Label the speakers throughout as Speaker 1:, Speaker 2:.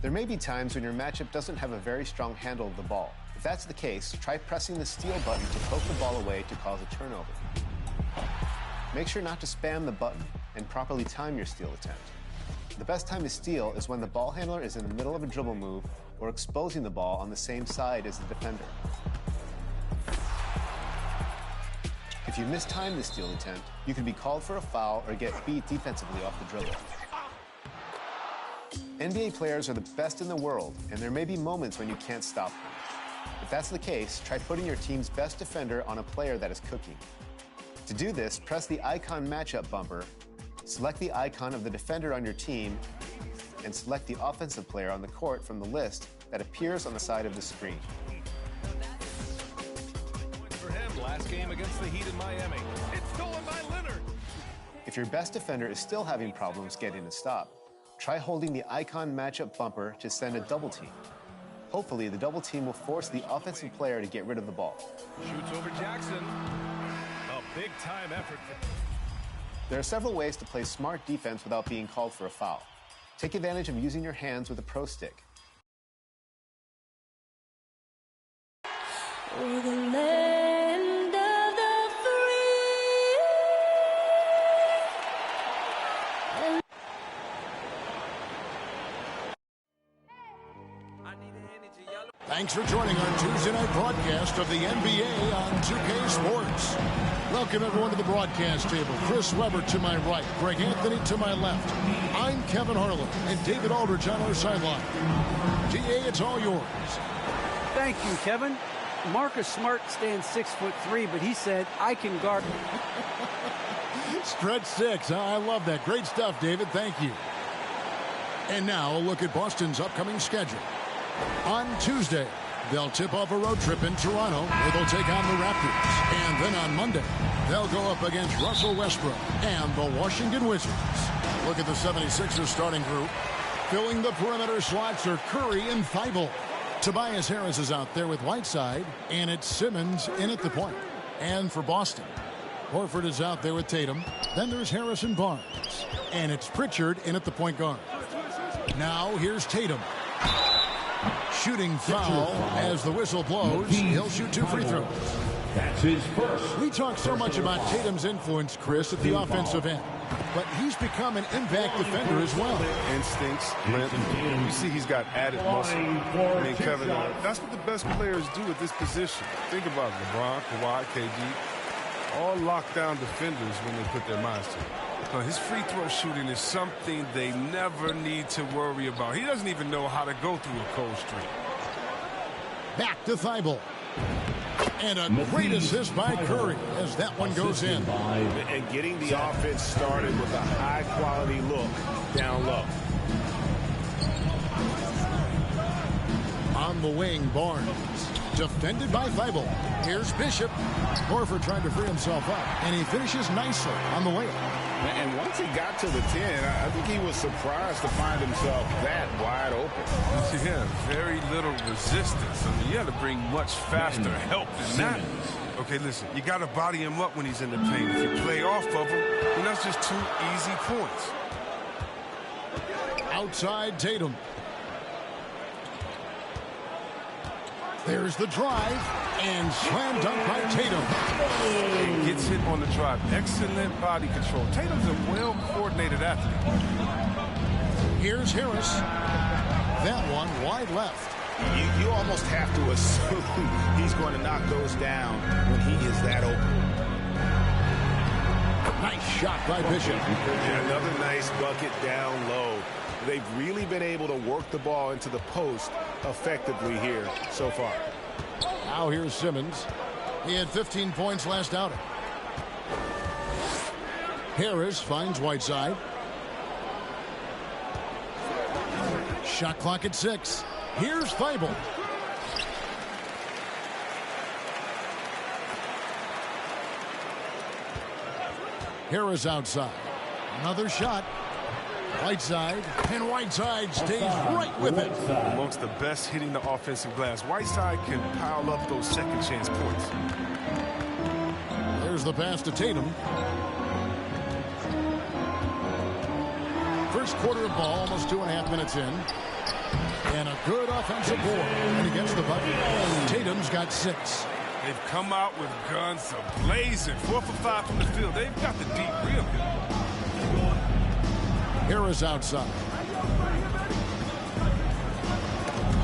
Speaker 1: There may be times when your matchup doesn't have a very strong handle of the ball. If that's the case, try pressing the steal button to poke the ball away to cause a turnover. Make sure not to spam the button and properly time your steal attempt. The best time to steal is when the ball handler is in the middle of a dribble move or exposing the ball on the same side as the defender. If you mistime the steal attempt, you can be called for a foul or get beat defensively off the dribble. NBA players are the best in the world, and there may be moments when you can't stop them. If that's the case, try putting your team's best defender on a player that is cooking. To do this, press the icon matchup bumper, select the icon of the defender on your team, and select the offensive player on the court from the list that appears on the side of the screen.
Speaker 2: For him, last game against the Heat in Miami. It's stolen by Leonard.
Speaker 1: If your best defender is still having problems getting a stop, try holding the icon matchup bumper to send a double team. Hopefully, the double team will force the offensive player to get rid of the ball.
Speaker 2: Shoots over Jackson. A big-time effort.
Speaker 1: There are several ways to play smart defense without being called for a foul. Take advantage of using your hands with a pro stick.
Speaker 3: For the land of the free.
Speaker 4: Thanks for joining our Tuesday night broadcast of the NBA on 2K Sports. Welcome everyone to the broadcast table. Chris Webber to my right, Greg Anthony to my left. I'm Kevin Harlan and David Aldridge on our sideline. DA, it's all yours.
Speaker 5: Thank you, Kevin. Marcus Smart stands 6'3", but he said, I can guard.
Speaker 4: Stretch 6. I love that. Great stuff, David. Thank you. And now a look at Boston's upcoming schedule. On Tuesday, they'll tip off a road trip in Toronto where they'll take on the Raptors. And then on Monday, they'll go up against Russell Westbrook and the Washington Wizards. Look at the 76ers starting group. Filling the perimeter slots are Curry and Thibault. Tobias Harris is out there with Whiteside, and it's Simmons in at the point. And for Boston, Horford is out there with Tatum. Then there's Harrison Barnes, and it's Pritchard in at the point guard. Now here's Tatum. Shooting foul as the whistle blows. He'll shoot 2 free throws.
Speaker 6: That's his first.
Speaker 4: We talk so much about Tatum's influence, Chris, at the offensive end. But he's become an impact defender as well.
Speaker 7: Instincts, length. You see he's got added muscle. I mean, Kevin, that's what the best players do at this position. Think about LeBron, Kawhi, KD. All lockdown defenders when they put their minds to it. His free throw shooting is something they never need to worry about. He doesn't even know how to go through a cold streak.
Speaker 4: Back to Thibault. And a great assist by Curry as that one goes in.
Speaker 8: And getting the offense started with a high-quality look down low.
Speaker 4: On the wing, Barnes. Defended by Thibault. Here's Bishop. Horford trying to free himself up. And he finishes nicely on the layup.
Speaker 8: And once he got to the 10, I think he was surprised to find himself that wide open.
Speaker 7: Yeah, very little resistance. I mean, you got to bring much faster help than that. Okay, listen, you got to body him up when he's in the paint. If you play off of him, then that's just 2 easy points.
Speaker 4: Outside Tatum. There's the drive, and slam dunk by Tatum.
Speaker 7: He gets hit on the drive. Excellent body control. Tatum's a well-coordinated athlete.
Speaker 4: Here's Harris. That one wide left.
Speaker 8: You almost have to assume he's going to knock those down when he is that open.
Speaker 4: Nice shot by Bishop.
Speaker 8: And another nice bucket down low. They've really been able to work the ball into the post effectively here so far.
Speaker 4: Now here's Simmons. He had 15 points last outing. Harris finds Whiteside. Shot clock at 6. Here's Thibault. Harris outside. Another shot. Whiteside, and Whiteside stays right with it.
Speaker 7: Amongst the best hitting the offensive glass. Whiteside can pile up those second chance points.
Speaker 4: There's the pass to Tatum. First quarter of ball, almost 2.5 minutes in. And a good offensive board. And he gets the bucket. Tatum's got 6.
Speaker 7: They've come out with guns blazing. 4 for 5 from the field. They've got the deep, really.
Speaker 4: Harris outside.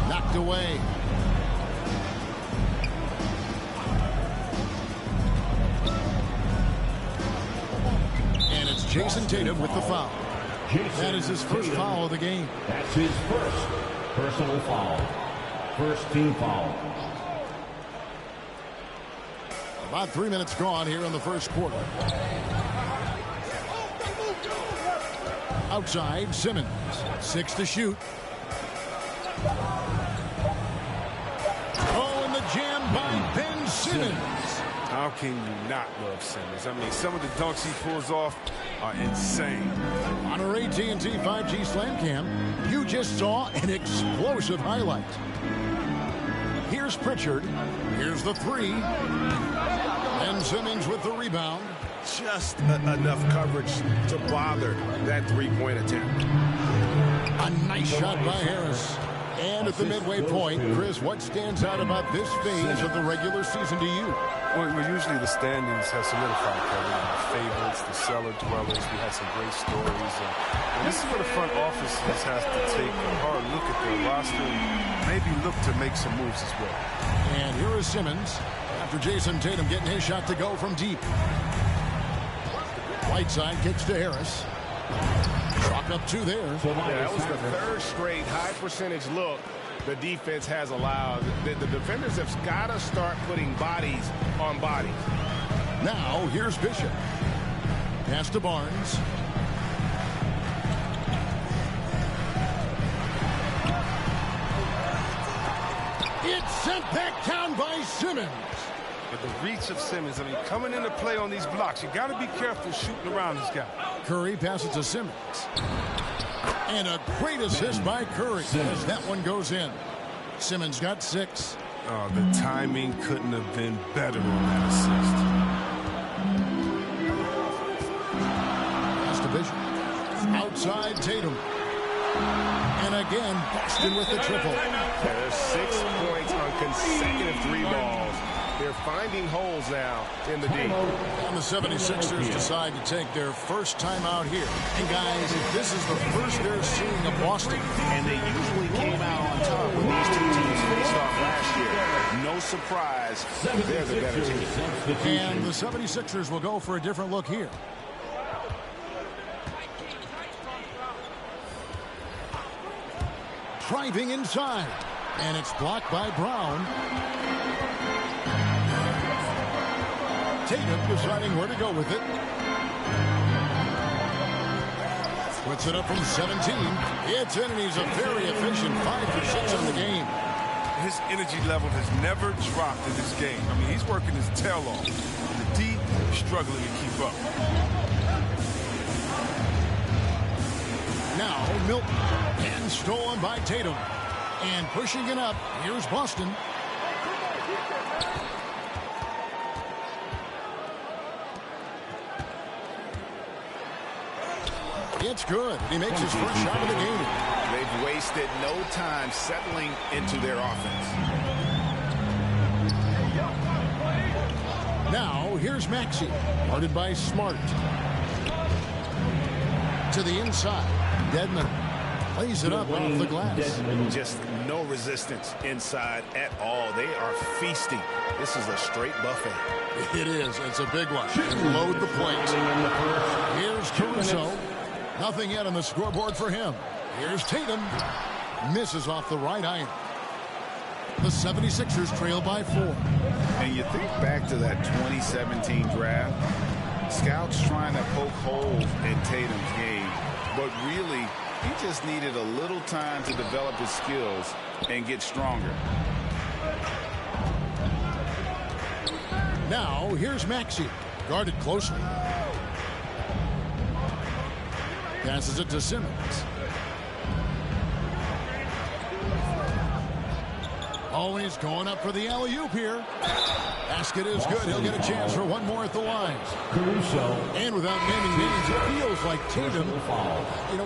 Speaker 4: Knocked away. And it's Jason Tatum with the foul. That is his first foul of the game.
Speaker 6: That's his first personal foul. First team foul.
Speaker 4: About 3 minutes gone here in the first quarter. Outside, Simmons. 6 to shoot. Oh, and the jam by Ben Simmons.
Speaker 7: How can you not love Simmons? I mean, some of the dunks he pulls off are insane.
Speaker 4: On our AT&T 5G Slam Cam, you just saw an explosive highlight. Here's Pritchard. Here's the 3. And Simmons with the rebound.
Speaker 8: Just enough coverage to bother that three-point attempt.
Speaker 4: A nice shot by Harris. And at the midway point, Chris, what stands out about this phase of the regular season to you?
Speaker 7: Well, usually the standings have solidified, Kevin. The favorites, the cellar dwellers. We had some great stories. And this is where the front office has to take a hard look at their roster and maybe look to make some moves as well.
Speaker 4: And here is Simmons after Jason Tatum getting his shot to go from deep. Whiteside kicks to Harris. Chalk up 2 there.
Speaker 8: Yeah, that was the 3rd straight high percentage look the defense has allowed. The defenders have got to start putting bodies on bodies.
Speaker 4: Now here's Bishop. Pass to Barnes. It's sent back down by Simmons.
Speaker 7: But the reach of Simmons, I mean, coming into play on these blocks, you got to be careful shooting around this guy.
Speaker 4: Curry passes to Simmons. And a great assist by Curry as that one goes in. Simmons got 6.
Speaker 7: Oh, the timing couldn't have been better on that assist.
Speaker 4: Pass to Bishop. Outside Tatum. And again, Boston with the triple.
Speaker 8: Yeah, there's 6 points on consecutive 3 balls. They're finding holes now in the D.
Speaker 4: And the 76ers decide to take their first time out here. And guys, this is the first they're seeing of Boston.
Speaker 8: And they usually came out on top when these two teams faced off last year. No surprise, they're the better team.
Speaker 4: And the 76ers will go for a different look here. Driving inside. And it's blocked by Brown. Tatum deciding where to go with it. Puts it up from 17. It's in, and he's a very efficient 5 for 6 on the game.
Speaker 7: His energy level has never dropped in this game. I mean, he's working his tail off. The D struggling to keep up.
Speaker 4: Now Milton, and stolen by Tatum. And pushing it up, here's Boston. It's good. He makes his first shot of the game.
Speaker 8: They've wasted no time settling into their offense.
Speaker 4: Now, here's Maxey. Guarded by Smart. To the inside. Dedmon plays it up off the glass.
Speaker 8: Just no resistance inside at all. They are feasting. This is a straight buffet.
Speaker 4: It is. It's a big one. And load the plate. Here's Caruso. Nothing yet on the scoreboard for him. Here's Tatum. Misses off the right iron. The 76ers trail by 4.
Speaker 9: And you think back to that 2017 draft, scouts trying to poke holes in Tatum's game, but really he just needed a little time to develop his skills and get stronger.
Speaker 4: Now here's Maxey, guarded closely. Passes it to Simmons. Oh, he's going up for the alley-oop here. Basket is good. He'll get a chance for one more at the line.
Speaker 6: Caruso.
Speaker 4: And without naming names, it feels like Tatum,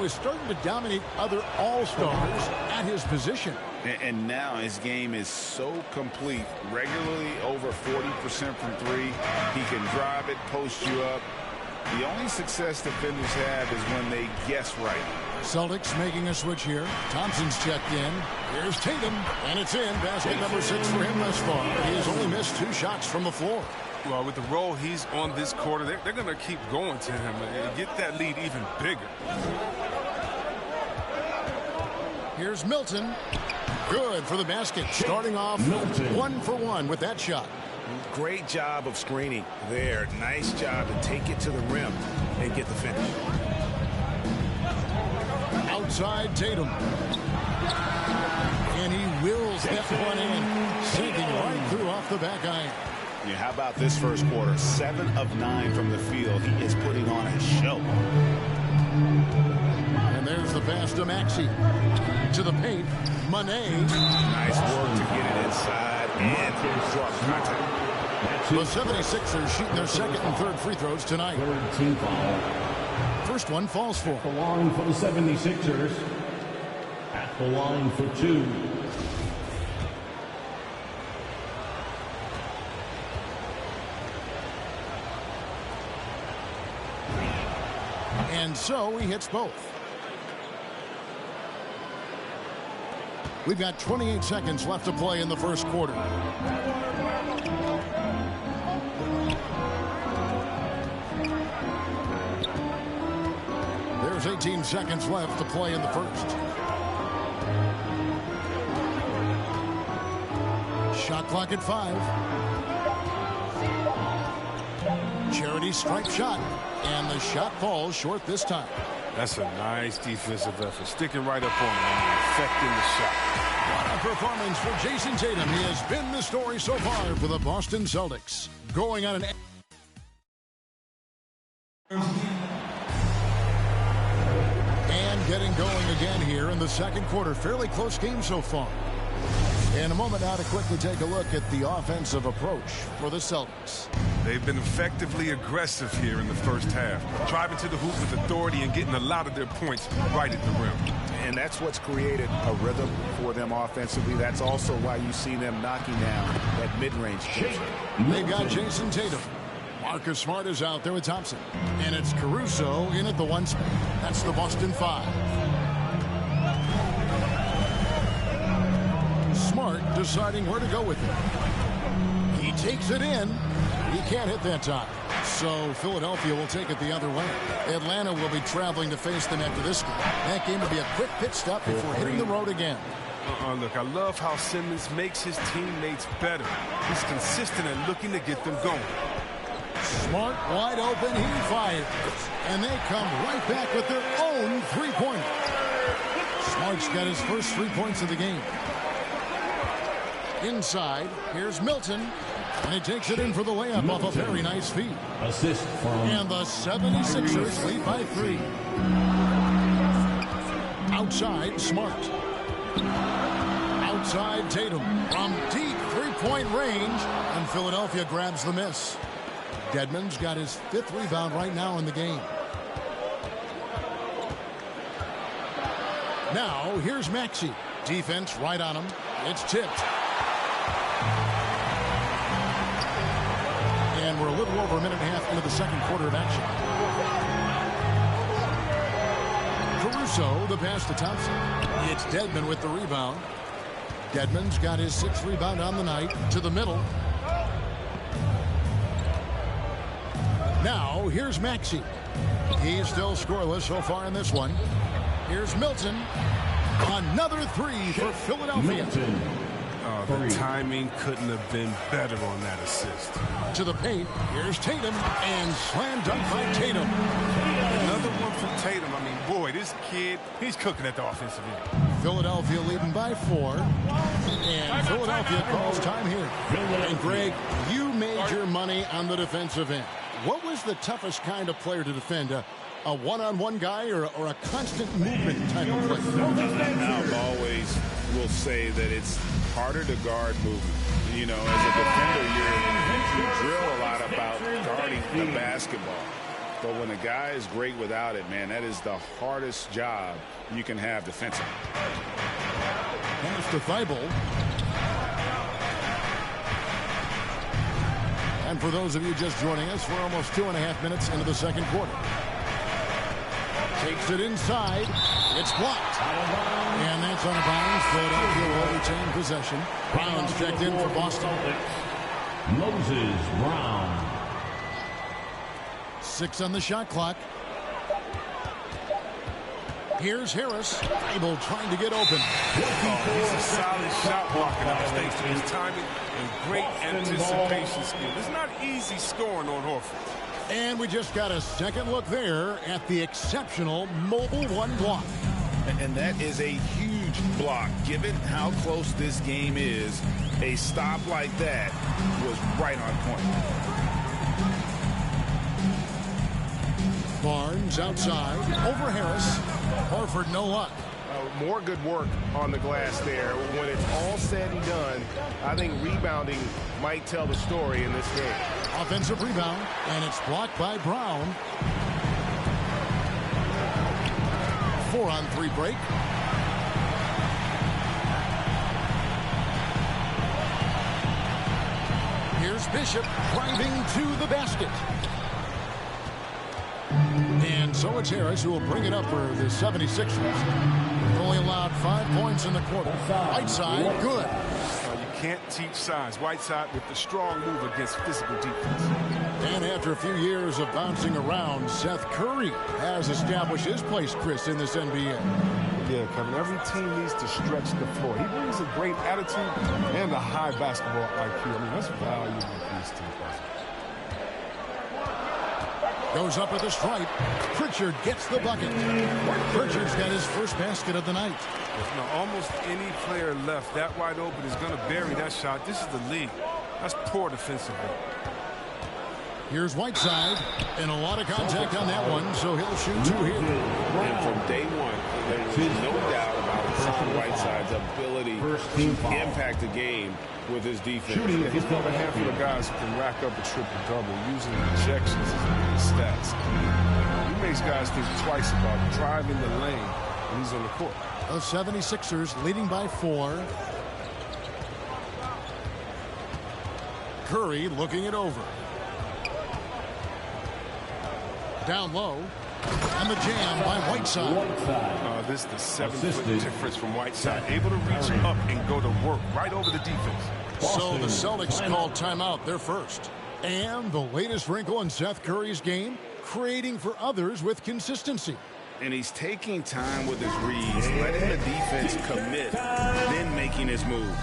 Speaker 4: is starting to dominate other all-stars at his position.
Speaker 9: And now his game is so complete. Regularly over 40% from three. He can drive it, post you up. The only success defenders have is when they guess right.
Speaker 4: Celtics making a switch here. Thompson's checked in. Here's Tatum, and it's in. Basket number 6 for him thus far. He has only missed 2 shots from the floor.
Speaker 7: Well, with the role he's on this quarter, they're going to keep going to him and get that lead even bigger.
Speaker 4: Here's Milton. Good for the basket. Starting off 1 for 1 with that shot.
Speaker 8: Great job of screening there. Nice job to take it to the rim and get the finish.
Speaker 4: Outside Tatum. And he wills that one in. Sinking right through off the back iron.
Speaker 9: Yeah, how about this first quarter? 7 of 9 from the field. He is putting on a show.
Speaker 4: And there's the pass to Maxey. To the paint. Manet.
Speaker 8: Nice work to get it inside and draw contact.
Speaker 4: The 76ers shooting their second and third free throws tonight.
Speaker 6: Third team foul.
Speaker 4: First one falls for.
Speaker 6: At the line for the 76ers. At the line for 2.
Speaker 4: And so he hits both. We've got 28 seconds left to play in the first quarter. There's 18 seconds left to play in the first. Shot clock at 5. Charity stripe shot. And the shot falls short this time.
Speaker 7: That's a nice defensive effort. Sticking right up on him and affecting the shot.
Speaker 4: What a performance for Jason Tatum. He has been the story so far for the Boston Celtics. Going on an... And getting going again here in the second quarter. Fairly close game so far. In a moment now to quickly take a look at the offensive approach for the Celtics.
Speaker 7: They've been effectively aggressive here in the first half, driving to the hoop with authority and getting a lot of their points right at the rim.
Speaker 8: And that's what's created a rhythm for them offensively. That's also why you see them knocking down that mid-range jumper.
Speaker 4: They've got Jason Tatum. Marcus Smart is out there with Thompson. And it's Caruso in at the 1 spot. That's the Boston 5. Smart deciding where to go with it. He takes it in. He can't hit that time. So Philadelphia will take it the other way. Atlanta will be traveling to face them after this game. That game will be a quick pit stop before hitting the road again.
Speaker 7: Look, I love how Simmons makes his teammates better. He's consistent and looking to get them going.
Speaker 4: Smart wide open. He fires. And they come right back with their own three-pointer. Smart's got his first 3 points of the game. Inside, here's Milton. And he takes it in for the layup off a very nice feed.
Speaker 6: Assist from...
Speaker 4: And the 76ers lead by 3. Outside, Smart. Outside, Tatum. From deep three-point range. And Philadelphia grabs the miss. Dedmon's got his 5th rebound right now in the game. Now, here's Maxey. Defense right on him. It's tipped. And we're a little over a minute and a half into the second quarter of action. Caruso, the pass to Thompson. It's Dedmon with the rebound. Dedmon's got his 6th rebound on the night. To the middle. Now, here's Maxey. He's still scoreless so far in this one. Here's Milton. Another 3 for Philadelphia.
Speaker 6: Milton.
Speaker 7: The timing couldn't have been better on that assist.
Speaker 4: To the paint. Here's Tatum. And slam dunk by Tatum.
Speaker 7: Another one from Tatum. I mean, boy, this kid, he's cooking at the offensive end.
Speaker 4: Philadelphia leading by 4. And Philadelphia calls time here. And Greg, you made your money on the defensive end. What was the toughest kind of player to defend? A one-on-one guy or a constant movement type of player?
Speaker 9: I've always will say that it's harder to guard movement. You know, as a defender, you drill a lot about guarding the basketball. But when a guy is great without it, man, that is the hardest job you can have defensively.
Speaker 4: Pass to Thibault. And for those of you just joining us, we're almost 2.5 minutes into the second quarter. Takes it inside. It's blocked. And that's on a bounds. Philadelphia will retain possession. Brown's checked in for Boston.
Speaker 6: Moses Brown.
Speaker 4: 6 on the shot clock. Here's Harris. Thibault trying to get open.
Speaker 7: He's a solid shot blocker now, thanks to his timing and great anticipation skill. It's not easy scoring on Horford.
Speaker 4: And we just got a second look there at the exceptional mobile one block.
Speaker 9: And that is a huge block. Given how close this game is, a stop like that was right on point.
Speaker 4: Barnes outside. Over Harris. Horford no luck.
Speaker 8: More good work on the glass there. When it's all said and done, I think rebounding might tell the story in this game.
Speaker 4: Offensive rebound, and it's blocked by Brown. 4-on-3 break. Here's Bishop driving to the basket. And so it's Harris who will bring it up for the 76ers. Only allowed 5 points in the quarter. Whiteside, good.
Speaker 7: You can't teach size. Whiteside with the strong move against physical defense.
Speaker 4: And after a few years of bouncing around, Seth Curry has established his place, Chris, in this NBA.
Speaker 7: Yeah, Kevin, every team needs to stretch the floor. He brings a great attitude and a high basketball IQ. I mean, that's valuable for this team.
Speaker 4: Goes up with a stripe. Pritchard gets the bucket. Pritchard's got his first basket of the night.
Speaker 7: Now, almost any player left that wide open is going to bury that shot. This is the league. That's poor defensively.
Speaker 4: Here's Whiteside, and a lot of contact on that one, so he'll shoot 2 here.
Speaker 9: And from day one, there was no doubt about Hassan Whiteside's ability to impact the game with his defense.
Speaker 7: He's one of a handful of guys who can rack up a triple-double using injections as stats. He makes guys think twice about driving the lane when he's on the court.
Speaker 4: The 76ers leading by 4. Curry looking it over. Down low. And the jam by Whiteside.
Speaker 7: This is the 7-foot difference from Whiteside. Able to reach up and go to work right over the defense.
Speaker 4: So the Celtics called timeout, their first. And the latest wrinkle in Seth Curry's game, creating for others with consistency.
Speaker 9: And he's taking time with his reads, letting the defense commit, then making his move.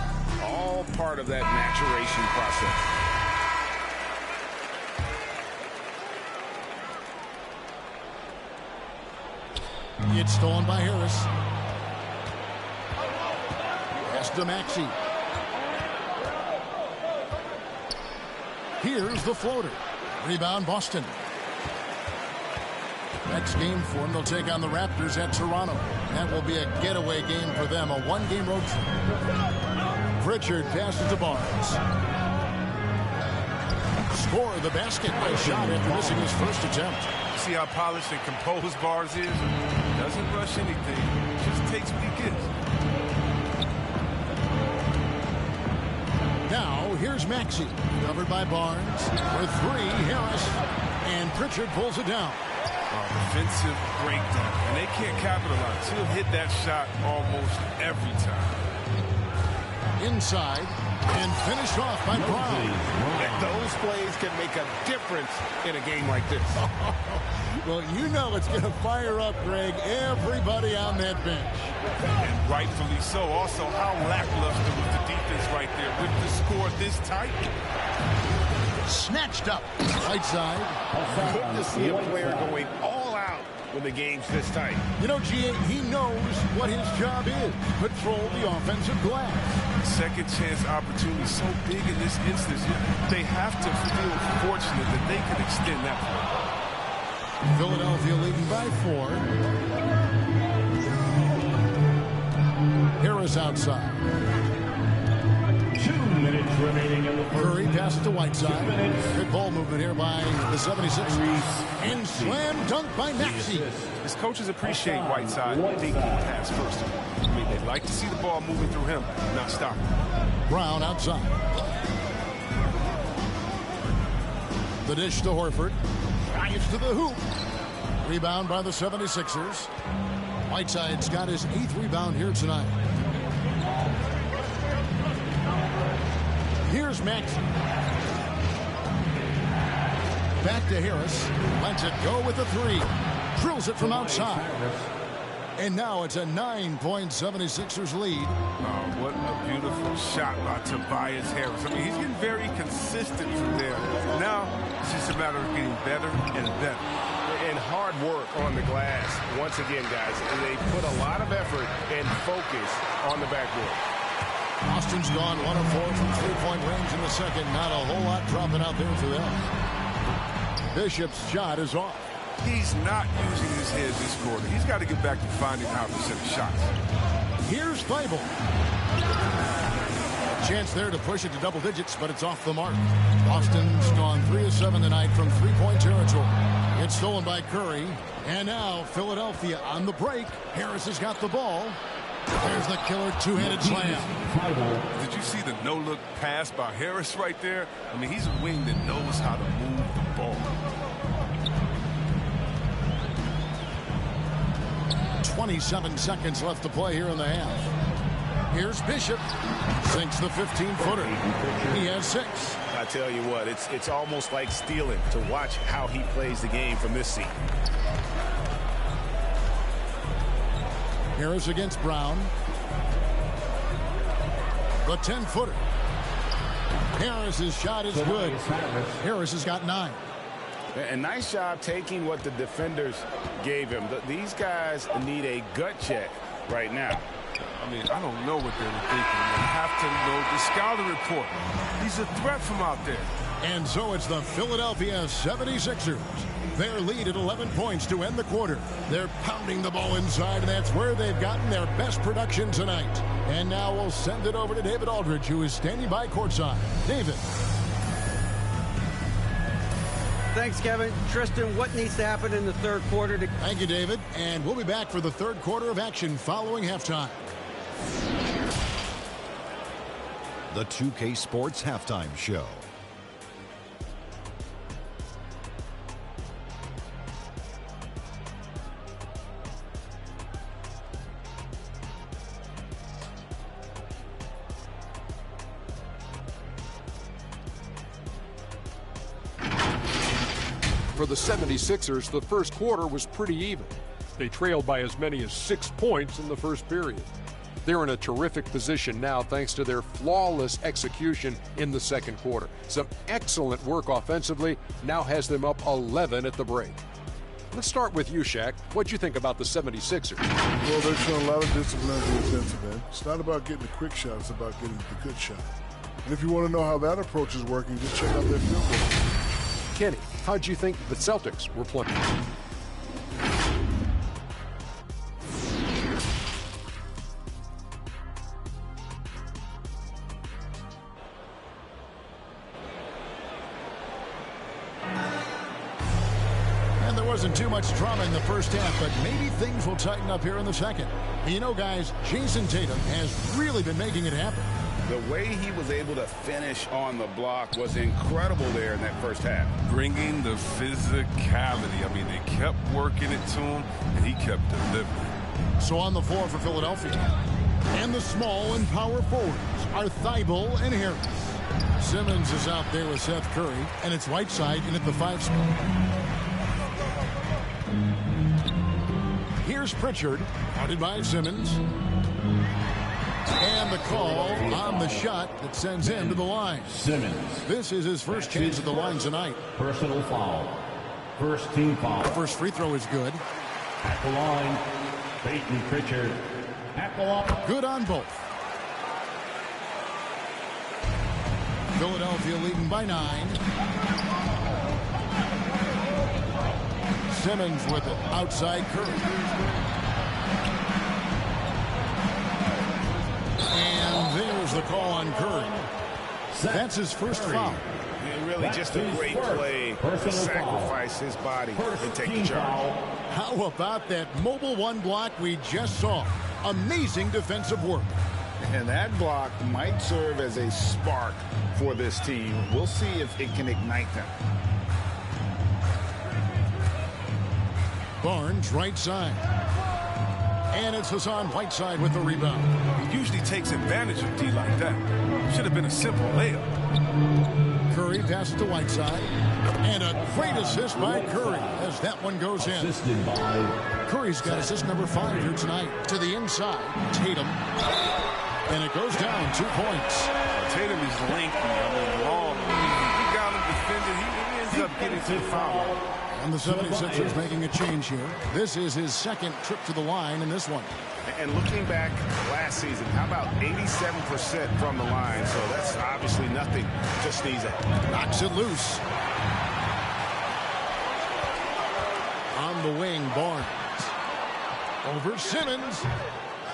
Speaker 9: All part of that maturation process.
Speaker 4: It's stolen by Harris. Pass to Maxey. Here's the floater. Rebound Boston. Next game for them, they'll take on the Raptors at Toronto. That will be a getaway game for them, a one-game road trip. Pritchard passes to Barnes. Score the basket. Nice shot after missing his first attempt.
Speaker 7: See how polished and composed Barnes is? Doesn't rush anything. Just takes what he gets.
Speaker 4: Now, here's Maxey. Covered by Barnes. For 3, Harris. And Pritchard pulls it down.
Speaker 7: Defensive breakdown. And they can't capitalize. He'll hit that shot almost every time.
Speaker 4: Inside. And finished off by Brown.
Speaker 8: And those plays can make a difference in a game like this.
Speaker 4: Well, you know it's going to fire up, Greg, everybody on that bench.
Speaker 7: And rightfully so. Also, how lackluster was the defense right there with the score this tight.
Speaker 4: Snatched up. Whiteside.
Speaker 8: Good to see a player going all out when the game's this tight.
Speaker 4: You know, G.A., he knows what his job is. Patrol the offensive glass.
Speaker 7: Second chance opportunity so big in this instance. They have to feel fortunate that they can extend that play.
Speaker 4: Philadelphia leading by 4. Harris outside.
Speaker 6: minutes remaining in the first.
Speaker 4: Curry passes to Whiteside. Good ball movement here by the 76ers. And slam dunk by Maxey.
Speaker 7: His coaches appreciate Whiteside taking the pass first. I mean, they like to see the ball moving through him, not stopping.
Speaker 4: Brown outside. The dish to Horford. Drives to the hoop. Rebound by the 76ers. Whiteside's got his 8th rebound here tonight. Here's Maxey. Back to Harris. Lets it go with the 3. Drills it from outside. And now it's a 9-point 76ers lead.
Speaker 7: Oh, what a beautiful shot by Tobias Harris. I mean, he's getting very consistent from there. Now it's just a matter of getting better and better.
Speaker 8: And hard work on the glass. Once again, guys, they put a lot of effort and focus on the backboard.
Speaker 4: Austin's gone 1 of 4 from 3-point range in the second. Not a whole lot dropping out there for them. Bishop's shot is off.
Speaker 7: He's not using his head this quarter. He's got to get back to finding how to set shots.
Speaker 4: Here's Thibault. Chance there to push it to double digits, but it's off the mark. Austin's gone 3 of 7 tonight from 3-point territory. It's stolen by Curry. And now Philadelphia on the break. Harris has got the ball. There's the killer two-handed slam.
Speaker 7: Did you see the no-look pass by Harris right there? I mean, he's a wing that knows how to move the ball.
Speaker 4: 27 seconds left to play here in the half. Here's Bishop. Sinks the 15-footer. He has 6.
Speaker 8: I tell you what, it's almost like stealing to watch how he plays the game from this seat.
Speaker 4: Harris against Brown. The 10-footer. Harris's shot is good. Harris has got 9.
Speaker 8: And nice job taking what the defenders gave him. These guys need a gut check right now.
Speaker 7: I mean, I don't know what they were thinking. They have to know the scouting report. He's a threat from out there.
Speaker 4: And so it's the Philadelphia 76ers. Their lead at 11 points to end the quarter. They're pounding the ball inside, and that's where they've gotten their best production tonight. And now we'll send it over to David Aldridge, who is standing by courtside. David.
Speaker 5: Thanks, Kevin. Tristan, what needs to happen in the third quarter?
Speaker 4: Thank you, David. And we'll be back for the third quarter of action following halftime.
Speaker 10: The 2K Sports Halftime Show.
Speaker 11: For the 76ers, the first quarter was pretty even. They trailed by as many as 6 points in the first period. They're in a terrific position now thanks to their flawless execution in the second quarter. Some excellent work offensively now has them up 11 at the break. Let's start with you, Shaq. What'd you think about the 76ers?
Speaker 12: Well, they've shown a lot of discipline on the defensive end. It's not about getting the quick shot, it's about getting the good shot. And if you want to know how that approach is working, just check out their field goal.
Speaker 11: Kenny, how'd you think the Celtics were playing?
Speaker 4: And there wasn't too much drama in the first half, but maybe things will tighten up here in the second. And you know, guys, Jason Tatum has really been making it happen.
Speaker 9: The way he was able to finish on the block was incredible there in that first half.
Speaker 7: Bringing the physicality. I mean, they kept working it to him, and he kept delivering.
Speaker 4: So on the floor for Philadelphia. And the small and power forwards are Thibault and Harris. Simmons is out there with Seth Curry, and it's Whiteside in at the 5 spot. Here's Pritchard, guarded by Simmons. And the call on the shot that sends him to the line.
Speaker 6: Simmons.
Speaker 4: This is his first chance at the line tonight.
Speaker 6: Personal foul. First team foul.
Speaker 4: The first free throw is good.
Speaker 6: At the line, Peyton Pritchard. At the line.
Speaker 4: Good on both. Philadelphia leading by 9. Simmons with it. Outside Curry. And there's the call on Curry. That's his first foul.
Speaker 8: And really just a great play to sacrifice his body and take the charge.
Speaker 4: How about that mobile one block we just saw? Amazing defensive work.
Speaker 9: And that block might serve as a spark for this team. We'll see if it can ignite them.
Speaker 4: Barnes right side. And it's Hassan Whiteside with the rebound.
Speaker 7: He usually takes advantage of D like that. Should have been a simple layup.
Speaker 4: Curry passes to Whiteside. And a great assist by Curry as that one goes in. Curry's got assist number 5 here tonight. To the inside, Tatum. And it goes down 2 points.
Speaker 7: Tatum is lengthy, long. He got him defended. He ends up getting to the foul line.
Speaker 4: And the 76ers making a change here. This is his second trip to the line in this one.
Speaker 8: And looking back last season, how about 87% from the line? So that's obviously nothing to sneeze at.
Speaker 4: Knocks it loose. On the wing, Barnes. Over Simmons.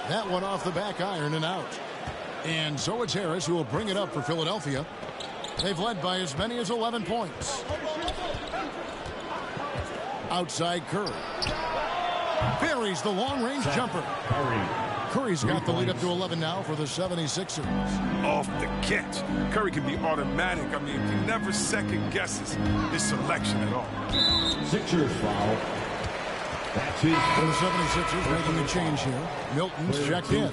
Speaker 4: That one off the back iron and out. And so it's Harris who will bring it up for Philadelphia. They've led by as many as 11 points. Outside Curry. Buries the long-range jumper. Curry's got the lead up to 11 now for the 76ers.
Speaker 7: Off the catch. Curry can be automatic. I mean, he never second guesses his selection at all.
Speaker 6: Sixers foul. That's his.
Speaker 4: For the 76ers making a change here. Milton's checked in.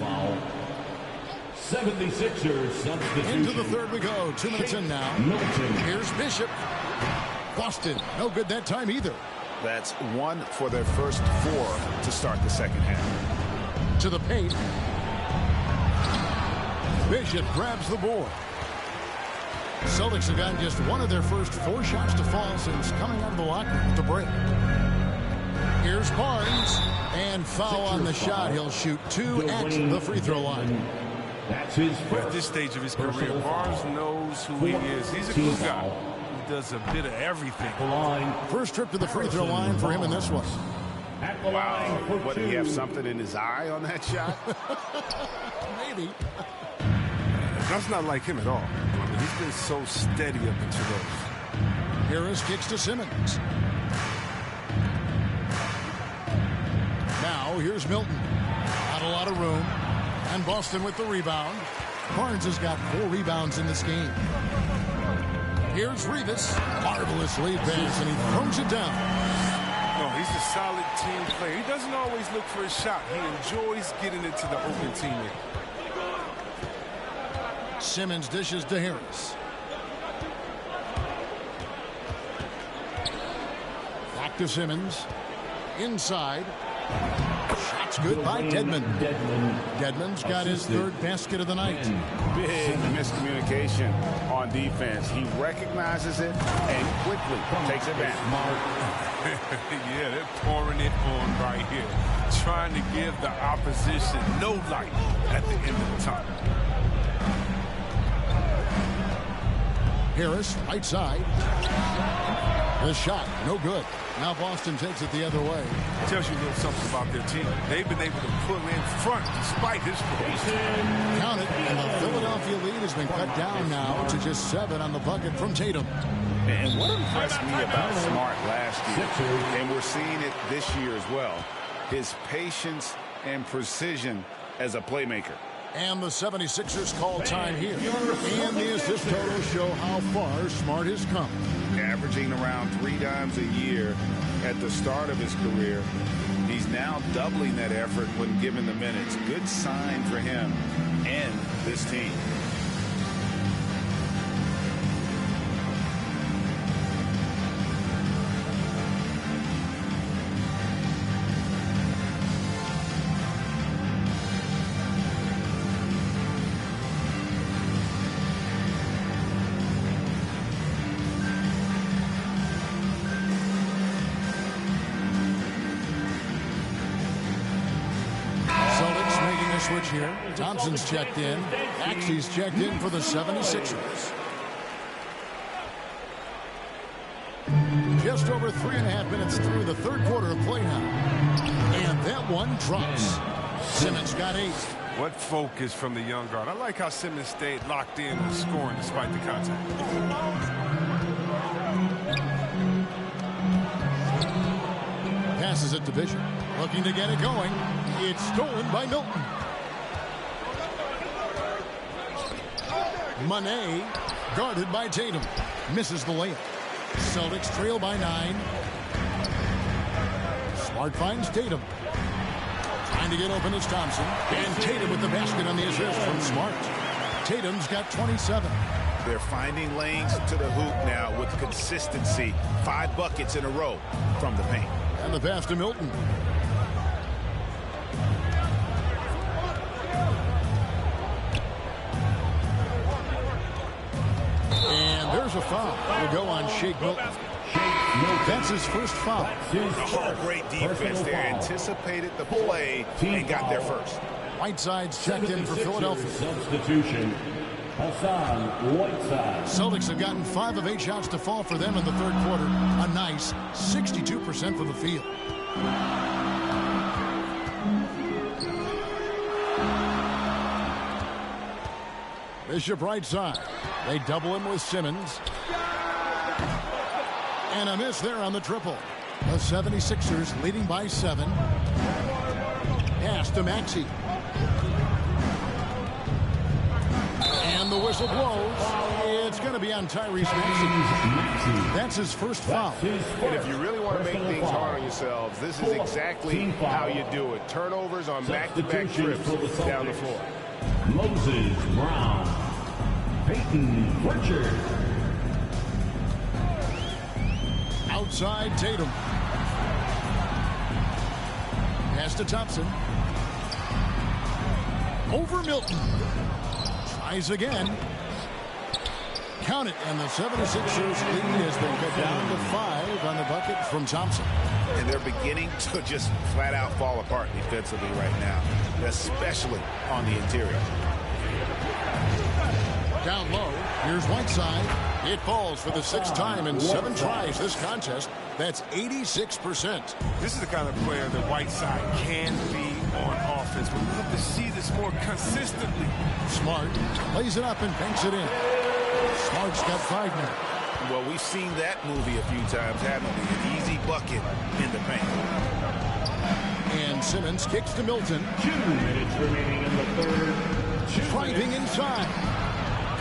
Speaker 6: 76ers substitution.
Speaker 4: Into the third we go. 2 minutes in now.
Speaker 6: Milton.
Speaker 4: Here's Bishop. Boston. No good that time either.
Speaker 8: That's 1 for their first 4 to start the second half.
Speaker 4: To the paint. Bishop grabs the board. Celtics have gotten just 1 of their first 4 shots to fall since coming out of the locker room at the break. Here's Barnes. And foul on the shot. He'll shoot 2 at the free throw line.
Speaker 6: That's his first.
Speaker 7: At this stage of his career, Barnes knows who he is. He's a good guy. He does a bit of everything.
Speaker 4: First trip to the free throw line for him in this one.
Speaker 8: Wow. What, did he have something in his eye on that shot?
Speaker 4: Maybe.
Speaker 7: That's not like him at all. I mean, he's been so steady up into those.
Speaker 4: Harris kicks to Simmons. Now here's Milton. Not a lot of room. And Boston with the rebound. Barnes has got 4 rebounds in this game. Here's Rivas. Marvelous lead pass, and he throws it down.
Speaker 7: No, he's a solid team player. He doesn't always look for a shot. He enjoys getting it to the open teammate.
Speaker 4: Simmons dishes to Harris. Back to Simmons. Inside. Shot's good by Dedmon. Dedmon's got his 3rd basket of the night.
Speaker 8: Big miscommunication on defense. He recognizes it and quickly takes advantage.
Speaker 7: Yeah, they're pouring it on right here. Trying to give the opposition no light at the end of the time.
Speaker 4: Harris, right side. The shot, no good. Now Boston takes it the other way.
Speaker 7: Tells you a little something about their team. They've been able to pull in front despite his faults.
Speaker 4: Count it, and the Philadelphia lead has been cut down now to just 7 on the bucket from Tatum.
Speaker 8: And what impressed me about Smart last year, and we're seeing it this year as well, his patience and precision as a playmaker.
Speaker 4: And the 76ers call time here. And the assist totals show how far Smart has come.
Speaker 9: Averaging around 3 times a year at the start of his career. He's now doubling that effort when given the minutes. Good sign for him and this team.
Speaker 4: Switch here. Thompson's checked in. Maxey's checked in for the 76ers. Just over 3.5 minutes through the 3rd quarter of play now. And that one drops. Simmons got 8.
Speaker 7: What focus from the young guard. I like how Simmons stayed locked in on scoring despite the contact.
Speaker 4: Passes it to Bishop. Looking to get it going. It's stolen by Milton. Manet guarded by Tatum. Misses the layup. Celtics trail by 9. Smart finds Tatum. Trying to get open is Thompson. And Tatum with the basket on the assist from Smart. Tatum's got 27.
Speaker 9: They're finding lanes to the hoop now with consistency. 5 buckets in a row from the paint.
Speaker 4: And the pass to Milton. And there's a foul. Will go on Shake Milton. That's his first foul.
Speaker 9: Oh, great defense there. Anticipated the play and got there first.
Speaker 4: Whiteside's checked in for Philadelphia.
Speaker 6: Substitution. Hassan Whiteside.
Speaker 4: Celtics have gotten 5 of 8 shots to fall for them in the third quarter. A nice 62% from the field. Bishop right side. They double him with Simmons. And a miss there on the triple. The 76ers leading by 7. Pass to Maxey. And the whistle blows. It's going to be on Tyrese Maxey. That's his first foul.
Speaker 13: And if you really want to make things hard on yourselves, this is exactly how you do it. Turnovers on back-to-back trips down the floor.
Speaker 6: Moses Brown. Peyton Pritchard.
Speaker 4: Outside Tatum. Pass to Thompson. Over Milton. Tries again. Count it, and the 76ers lead as they get down to 5 on the bucket from Thompson.
Speaker 9: And they're beginning to just flat out fall apart defensively right now, especially on the interior.
Speaker 4: Down low, here's Whiteside. It falls for the 6th time in 7 tries this contest. That's 86%.
Speaker 7: This is the kind of player that Whiteside can be on offense. We'd love to see this more consistently.
Speaker 4: Smart lays it up and banks it in. Smart's got 5 now.
Speaker 9: Well, we've seen that movie a few times, haven't we? An easy bucket in the paint.
Speaker 4: And Simmons kicks to Milton.
Speaker 6: 2 minutes remaining in the third.
Speaker 4: Driving inside.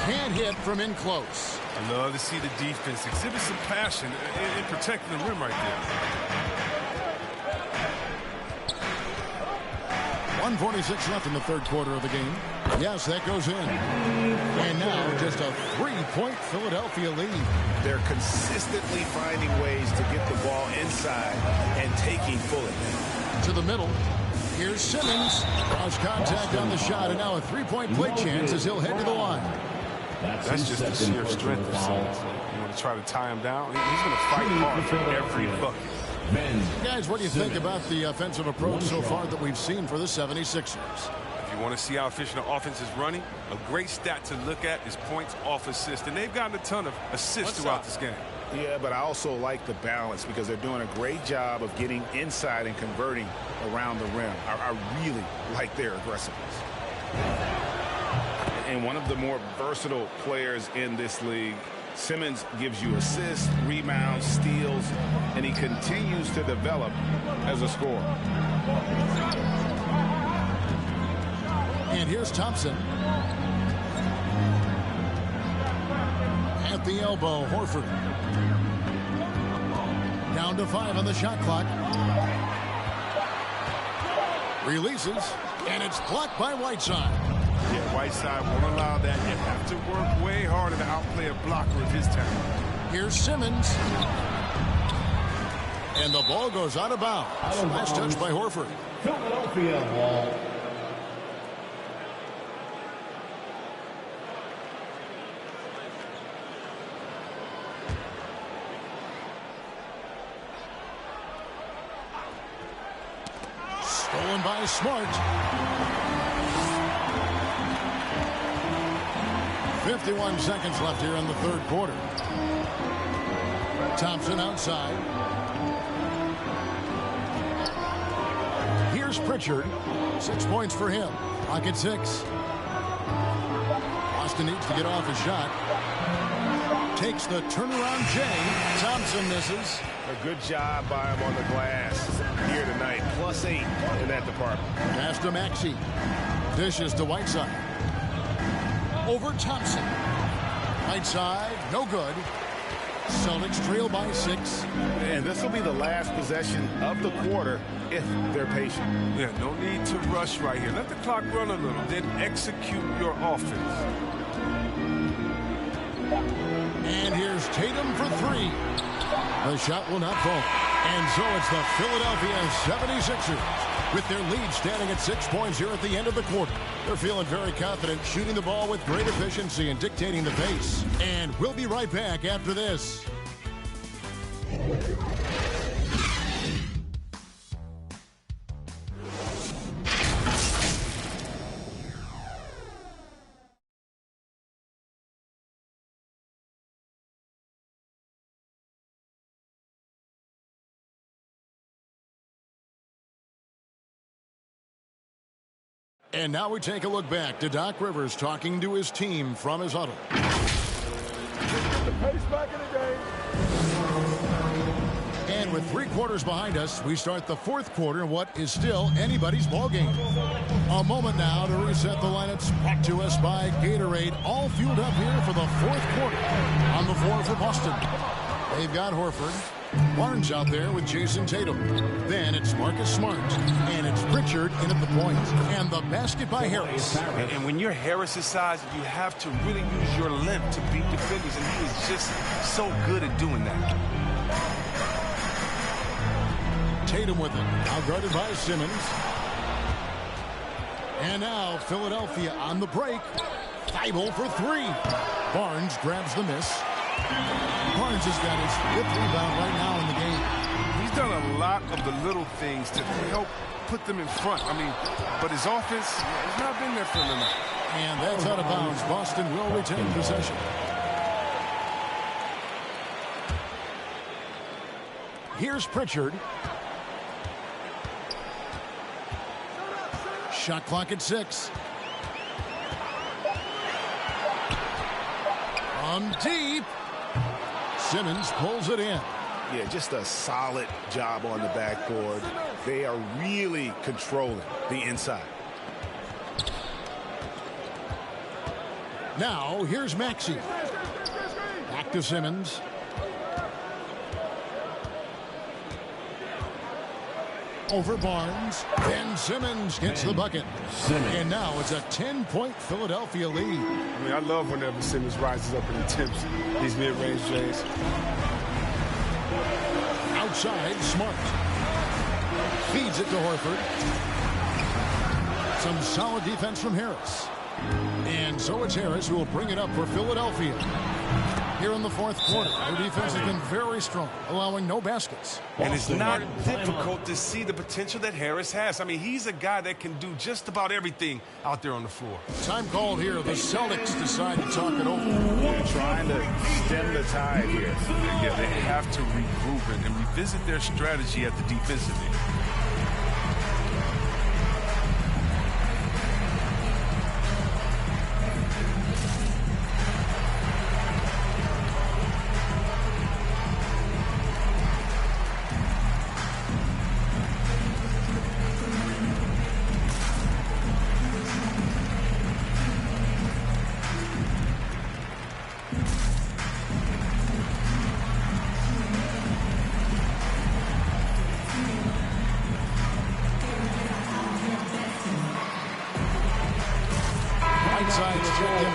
Speaker 4: Can't hit from in close.
Speaker 7: I love to see the defense exhibit some passion in protecting the rim right there.
Speaker 4: 1:46 left in the third quarter of the game. Yes, that goes in. And now just a 3-point Philadelphia lead.
Speaker 9: They're consistently finding ways to get the ball inside and taking full advantage.
Speaker 4: To the middle. Here's Simmons. Cross contact on the shot, and now a 3-point play chance as he'll head to the line.
Speaker 7: That's just the sheer strength of Simmons. You want to try to tie him down? He's going to fight hard for every bucket.
Speaker 4: Guys, what do you think about the offensive approach so far that we've seen for the 76ers?
Speaker 7: If you want to see how efficient the offense is running, a great stat to look at is points off assist. And they've gotten a ton of assists throughout this game.
Speaker 9: Yeah, but I also like the balance because they're doing a great job of getting inside and converting around the rim. I really like their aggressiveness. And one of the more versatile players in this league. Simmons gives you assists, rebounds, steals, and he continues to develop as a scorer.
Speaker 4: And here's Thompson. At the elbow, Horford. Down to 5 on the shot clock. Releases, and it's blocked by Whiteside.
Speaker 7: Yeah, Whiteside won't allow that. You have to work way harder to outplay a blocker of his talent.
Speaker 4: Here's Simmons. And the ball goes out of bounds. Last touch by Horford.
Speaker 6: Philadelphia ball.
Speaker 4: Stolen by Smart. 51 seconds left here in the third quarter. Thompson outside. Here's Pritchard. 6 points for him. Clock at 6. Boston needs to get off a shot. Takes the turnaround J. Thompson misses.
Speaker 13: A good job by him on the glass here tonight. +8 in that department.
Speaker 4: Pass to Maxey. Dishes to Whiteside. Over Thompson. Whiteside, no good. Celtics trail by 6.
Speaker 13: And this will be the last possession of the quarter if they're patient.
Speaker 7: Yeah, no need to rush right here. Let the clock run a little, then execute your offense.
Speaker 4: And here's Tatum for 3. The shot will not fall. And so it's the Philadelphia 76ers with their lead standing at 6 points here at the end of the quarter. They're feeling very confident, shooting the ball with great efficiency and dictating the pace. And we'll be right back after this. And now we take a look back to Doc Rivers talking to his team from his huddle.
Speaker 12: The pace back in the game.
Speaker 4: And with 3 quarters behind us, we start the 4th quarter in what is still anybody's ball game. A moment now to reset the lineups brought to us by Gatorade, all fueled up here for the 4th quarter. On the floor for Boston, they've got Horford. Barnes out there with Jason Tatum. Then it's Marcus Smart. And it's Pritchard in at the point. And the basket by Harris.
Speaker 7: And when you're Harris's size, you have to really use your length to beat defenders, and he is just so good at doing that.
Speaker 4: Tatum with it. Now guarded by Simmons. And now Philadelphia on the break. Thibault for 3. Barnes grabs the miss. Barnes has got his 5th rebound right now in the game.
Speaker 7: He's done a lot of the little things to help put them in front. But his offense has not been there for him tonight.
Speaker 4: And that's out of bounds. Boston will retain possession. Here's Pritchard. Shot clock at 6. From deep. Simmons pulls it in.
Speaker 13: Yeah, just a solid job on the backboard. They are really controlling the inside.
Speaker 4: Now, here's Maxey. Back to Simmons. Over Barnes. Then Simmons gets the bucket. And now it's a 10-point Philadelphia lead.
Speaker 7: I love whenever Simmons rises up and attempts these mid-range plays.
Speaker 4: Outside, Smart. Feeds it to Horford. Some solid defense from Harris. And so it's Harris who will bring it up for Philadelphia. Here in the 4th quarter, their defense has been very strong, allowing no baskets.
Speaker 7: And it's not difficult to see the potential that Harris has. He's a guy that can do just about everything out there on the floor.
Speaker 4: Time called here. The Celtics decide to talk it over.
Speaker 13: They're trying to stem the tide here.
Speaker 7: Yeah, they have to regroup and revisit their strategy at the defensive end.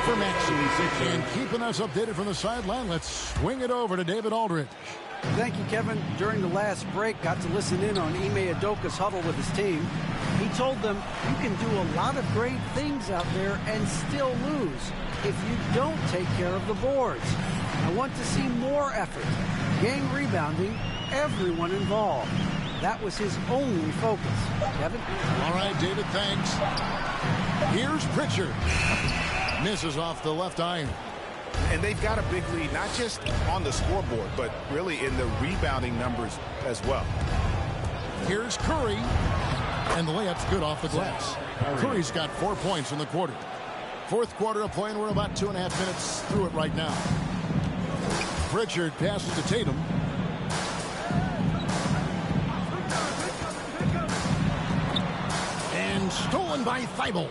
Speaker 4: For Maxey. And keeping us updated from the sideline, let's swing it over to David Aldridge.
Speaker 5: Thank you, Kevin. During the last break, got to listen in on Ime Udoka's huddle with his team. He told them, you can do a lot of great things out there and still lose if you don't take care of the boards. I want to see more effort, gang rebounding, everyone involved. That was his only focus. Kevin?
Speaker 4: All right, David, thanks. Here's Pritchard. Misses off the left iron.
Speaker 13: And they've got a big lead, not just on the scoreboard, but really in the rebounding numbers as well.
Speaker 4: Here's Curry. And the layup's good off the glass. Curry's got 4 points in the quarter. Fourth quarter of play, and we're about 2.5 minutes through it right now. Pritchard passes to Tatum. And stolen by Thibault.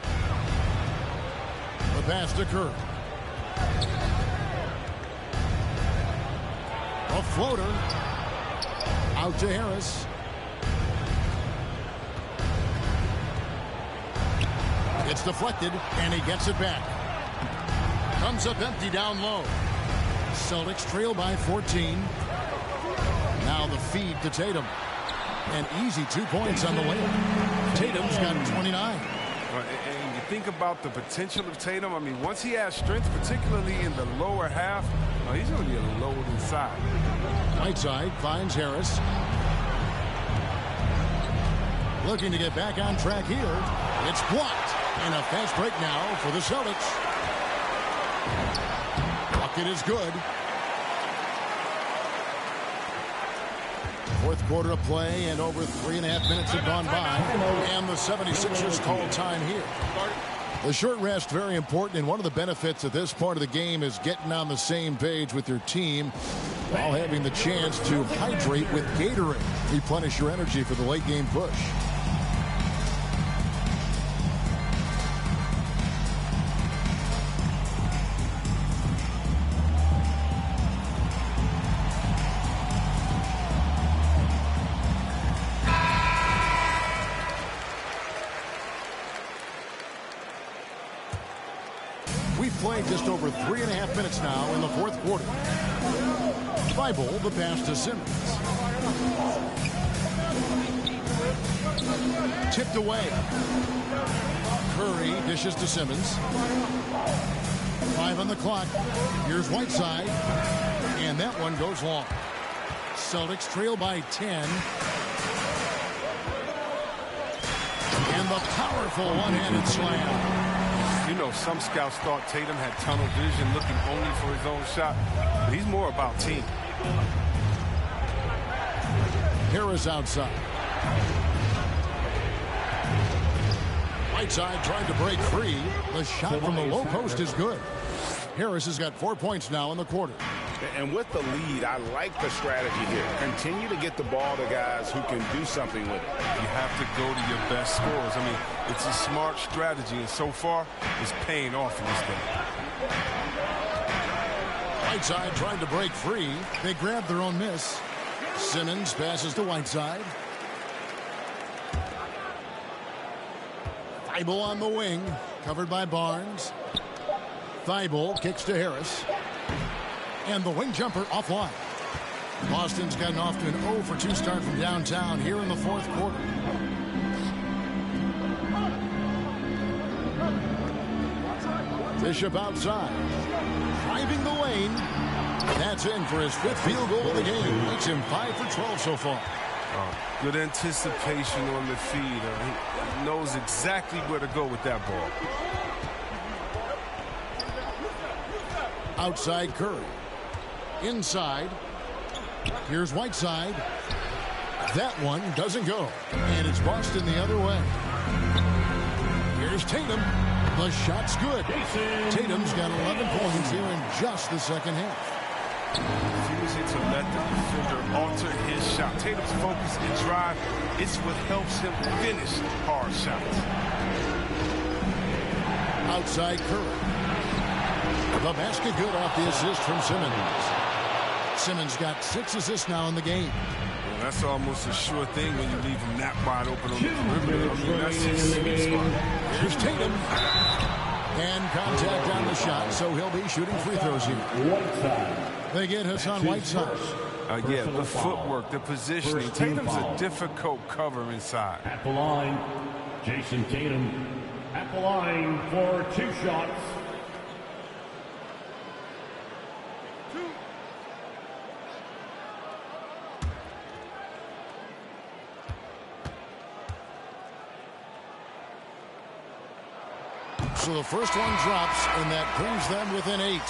Speaker 4: The pass to Curry. A floater. Out to Harris. It's deflected, and he gets it back. Comes up empty down low. Celtics trail by 14. Now the feed to Tatum. An easy 2 points on the way. Tatum's got 29.
Speaker 7: And you think about the potential of Tatum. I mean, once he has strength, particularly in the lower half, he's going to be a load inside.
Speaker 4: Whiteside finds Harris. Looking to get back on track here. It's blocked. And a fast break now for the Celtics. Bucket is good. Fourth quarter of play, and over 3.5 minutes have gone by. And the 76ers call time here. The short rest, very important, and one of the benefits of this part of the game is getting on the same page with your team while having the chance to hydrate with Gatorade. Replenish your energy for the late game push. Playing just over 3.5 minutes now in the fourth quarter. Thibault, the pass to Simmons. Tipped away. Curry dishes to Simmons. 5 on the clock. Here's Whiteside. And that one goes long. Celtics trail by 10. And the powerful one-handed slam.
Speaker 7: You know, some scouts thought Tatum had tunnel vision, looking only for his own shot. But he's more about team.
Speaker 4: Harris outside. Whiteside trying to break free. The shot from the low post is good. Harris has got 4 points now in the quarter.
Speaker 8: And with the lead, I like the strategy here. Continue to get the ball to guys who can do something with it.
Speaker 7: You have to go to your best scorers. I mean, it's a smart strategy, and so far, it's paying off in this game.
Speaker 4: Whiteside trying to break free. They grab their own miss. Simmons passes to Whiteside. Thibault on the wing, covered by Barnes. Thibault kicks to Harris. And the wing jumper offline. Boston's gotten off to an 0 for 2 start from downtown here in the fourth quarter. Bishop outside. Driving the lane. That's in for his 5th field goal of the game. Makes him 5 for 12 so far.
Speaker 7: Good anticipation on the feed. He knows exactly where to go with that ball.
Speaker 4: Outside Curry. Inside. Here's Whiteside. That one doesn't go. And it's Boston the other way. Here's Tatum. The shot's good. Tatum's got 11 points here in just the second half.
Speaker 7: Refusing to let the defender alter his shot. Tatum's focus and drive, it's what helps him finish hard shots.
Speaker 4: Outside Curry. The basket good off the assist from Simmons. Simmons got 6 assists now in the game.
Speaker 7: Well, that's almost a sure thing when you leave him that wide open on the perimeter. I mean, that's his sweet spot.
Speaker 4: Here's Tatum. And contact on the shot, so he'll be shooting free throws here. They get Hassan Whiteside.
Speaker 7: Yeah, the footwork, the positioning. Tatum's a difficult cover inside.
Speaker 6: At the line, Jason Tatum at the line for 2 shots.
Speaker 4: So the first one drops, and that brings them within 8.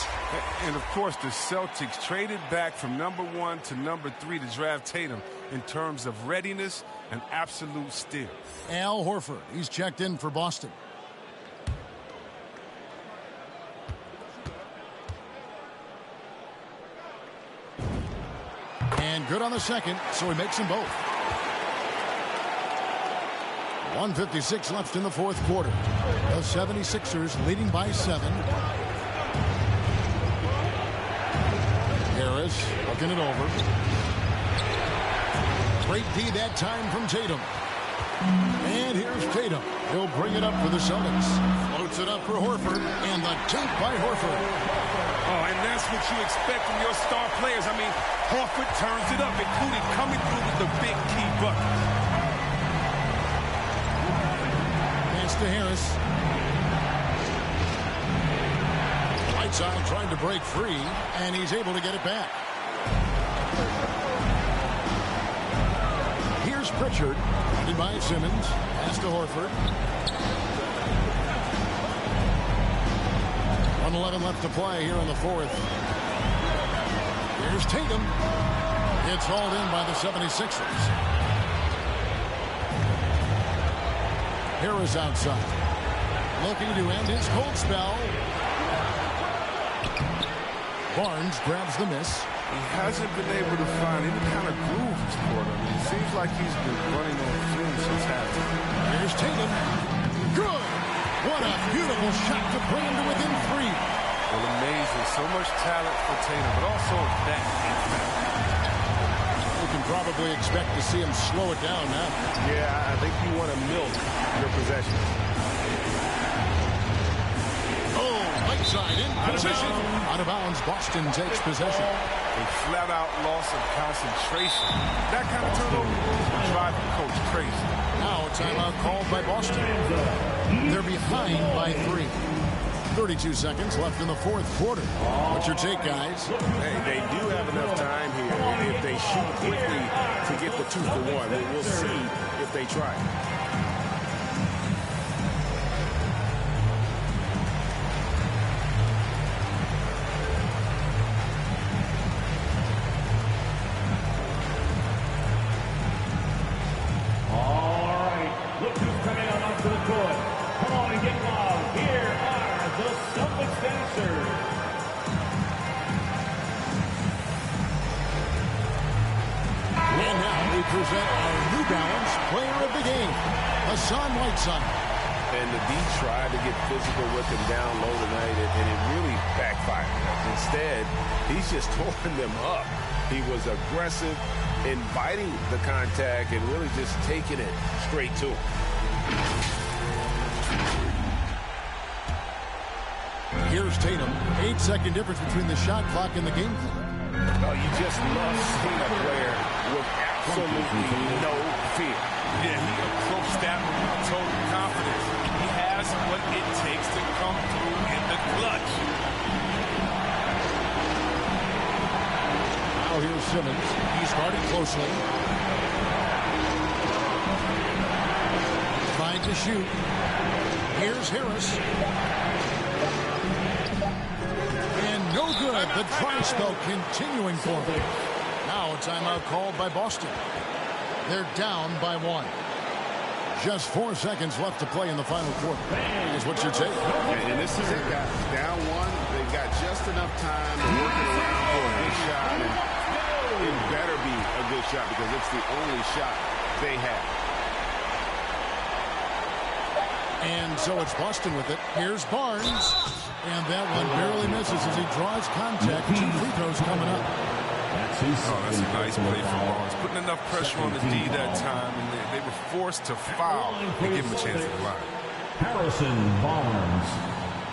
Speaker 7: And, of course, the Celtics traded back from number 1 to number 3 to draft Tatum in terms of readiness and absolute steal.
Speaker 4: Al Horford, he's checked in for Boston. And good on the second, so he makes them both. 1:56 left in the fourth quarter. The 76ers leading by 7. Harris looking it over. Great D that time from Tatum. And here's Tatum. He'll bring it up for the Celtics. Floats it up for Horford. And the dunk by Horford.
Speaker 7: Oh, and that's what you expect from your star players. I mean, Horford turns it up, including coming through with the big key bucket.
Speaker 4: Pass to Harris. Whiteside trying to break free, and he's able to get it back. Here's Pritchard. Funded by Simmons. Pass to Horford. 1:11 left to play here in the fourth. Here's Tatum. It's hauled in by the 76ers. Harris outside. Looking to end his cold spell. Barnes grabs the miss.
Speaker 7: He hasn't been able to find any kind of groove this quarter. I mean, it seems like he's been running on fumes since halftime.
Speaker 4: Here's Tatum. Good. What a beautiful shot to bring him to within 3.
Speaker 7: Well, amazing. So much talent for Tatum, but also that impact.
Speaker 4: We can probably expect to see him slow it down now.
Speaker 13: Yeah, I think you want to milk your possession.
Speaker 4: Oh, Whiteside in position. Out of bounds, Boston takes possession.
Speaker 7: A flat-out loss of concentration. That kind of turnover will drive the coach crazy.
Speaker 4: Now a timeout called by Boston. They're behind by 3. 32 seconds left in the fourth quarter. What's your take, guys?
Speaker 13: Hey, they do have enough time here if they shoot quickly to get the 2 for 1. We'll see if they try.
Speaker 4: Present our New Balance Player of the Game, Whiteside.
Speaker 13: And the D tried to get physical with him down low tonight, and it really backfired. Instead, he's just tore them up. He was aggressive, inviting the contact, and really just taking it straight to him.
Speaker 4: Here's Tatum. 8-second difference between the shot clock and the game clock.
Speaker 13: Oh, you just love seeing a player with absolutely no fear.
Speaker 7: Yeah, he approached that with total confidence. He has what it takes to come through in the clutch.
Speaker 4: Now here's Simmons. He's guarded closely. Trying to shoot. Here's Harris. No good. The dry spell continuing for them. Now a timeout called by Boston. They're down by 1. Just 4 seconds left to play in the final quarter. Is what you take.
Speaker 9: And this is it, guys. Down 1. They've got just enough time to work it around for a good shot. And it better be a good shot because it's the only shot they have.
Speaker 4: And so it's Boston with it. Here's Barnes. And that one barely misses as he draws contact. 2 free throws coming up.
Speaker 7: Oh, that's a nice play from Barnes. Putting enough pressure on the D that time, and they were forced to foul and give him a chance at the line.
Speaker 6: Harrison Barnes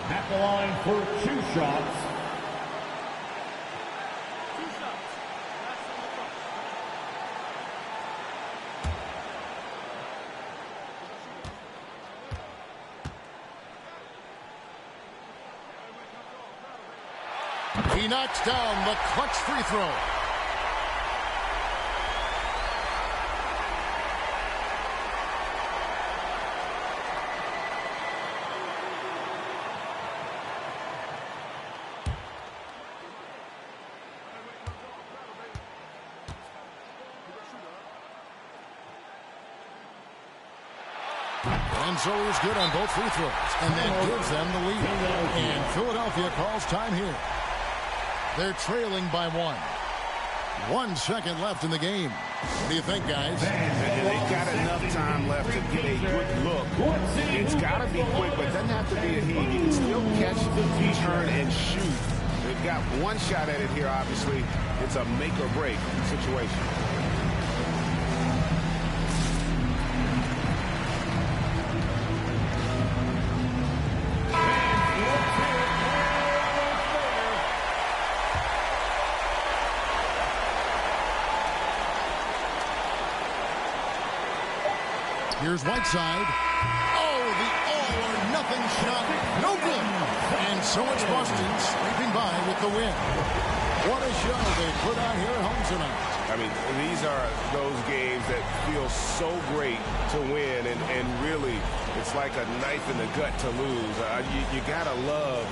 Speaker 6: at the line for 2 shots.
Speaker 4: He knocks down the clutch free throw. And so he's good on both free throws. And that gives them the lead. And Philadelphia calls time here. They're trailing by 1. 1 second left in the game. What do you think, guys?
Speaker 8: They've got enough time left to get a good look. It's got to be quick, but it doesn't have to be a heave. You can still catch, turn, and shoot. They've got one shot at it here, obviously. It's a make-or-break situation.
Speaker 4: Here's Whiteside. Oh, the all-or-nothing shot. No good. And so it's Boston scraping by with the win. What a show they put on here at home tonight.
Speaker 13: I mean, these are those games that feel so great to win, and really, it's like a knife in the gut to lose. You got to love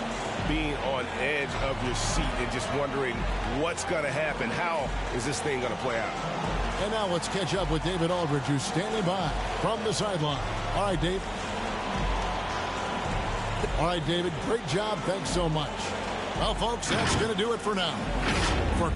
Speaker 13: being on edge of your seat and just wondering what's going to happen. How is this thing going to play out?
Speaker 4: And now let's catch up with David Aldridge, who's standing by from the sideline. All right, Dave. All right, David, great job. Thanks so much. Well, folks, that's going to do it for now. For